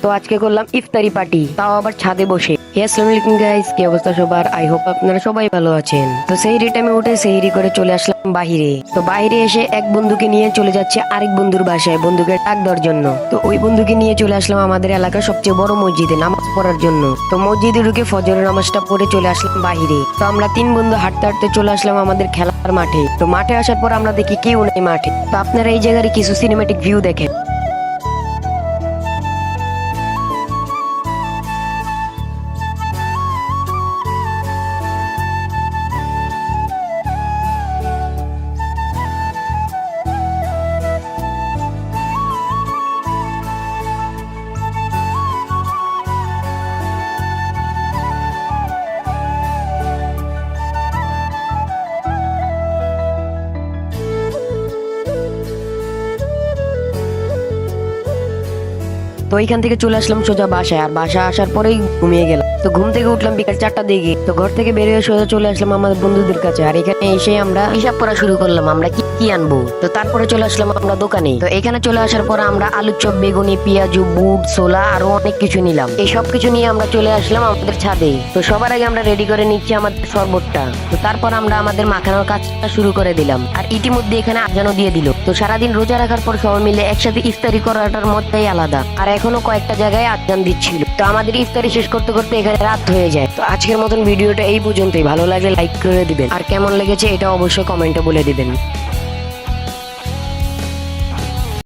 তো আজকে করলাম ইফতারি পার্টি, তাও আবার ছাদে বসে। আসসালামু আলাইকুম গাইস, কি অবস্থা সবার? আই হোপ আপনারা সবাই ভালো আছেন। তো সেহরি টাইমে উঠে সেহরি করে চলে আসলাম বাহিরে। তো বাইরে এসে এক বন্ধুকে নিয়ে চলে যাচ্ছে আরেক বন্ধুর বাসায় বন্ধুকে ডাক দেওয়ার জন্য। তো ওই বন্ধুকে নিয়ে চলে আসলাম আমাদের এলাকার সবচেয়ে বড় মসজিদে নামাজ পড়ার জন্য। তো মসজিদে ঢুকে ফজরের নামাজটা পড়ে চলে আসলাম বাহিরে। তো আমরা তিন বন্ধু হাঁটতে হাঁটতে চলে আসলাম আমাদের খেলার মাঠে। তো মাঠে আসার পর আমরা দেখি কেউ নেই মাঠে। তো আপনারা এই জায়গার কিছু সিনেমেটিক ভিউ দেখেন। তো এইখান থেকে চলে আসলাম সোজা বাসায়, আর বাসায় আসার পরেই ঘুমিয়ে গেলাম। তো ঘুম থেকে উঠলাম বিকাল 4টার দিকে। তো ঘর থেকে বেরিয়ে সোজা চলে আসলাম আমাদের বন্ধুদের কাছে, আর এখানে এসে আমরা হিসাব করা শুরু করলাম আমরা কি কি আনবো। তো তারপরে চলে আসলাম আমরা দোকানে। তো এখানে চলে আসার পর আমরা আলুর চপ, বেগুনি, পেঁয়াজু, বুট, ছোলা আরো অনেক কিছু নিলাম। এই সব কিছু নিয়ে আমরা চলে আসলাম আমাদের ছাদে। তো সবার আগে আমরা রেডি করে নিচ্ছি আমাদের শরবতটা। তো তারপর আমরা আমাদের মাখানোর কাজটা শুরু করে দিলাম, আর ইতিমধ্যে এখানে আজানও দিয়ে দিল। তো সারাদিন রোজা রাখার পর সবাই মিলে একসাথে ইফতারি করাটার মতটাই আলাদা। আর এখনো কয়েকটা জায়গায় আজান দিচ্ছিল। তো আমাদের ইফতারি শেষ করতে করতে এখানে রাত হয়ে যায়। তো আজকের মতন ভিডিওটা এই পর্যন্তই। ভালো লাগলে লাইক করে দিবেন, আর কেমন লেগেছে এটা অবশ্যই কমেন্টে বলে দিবেন।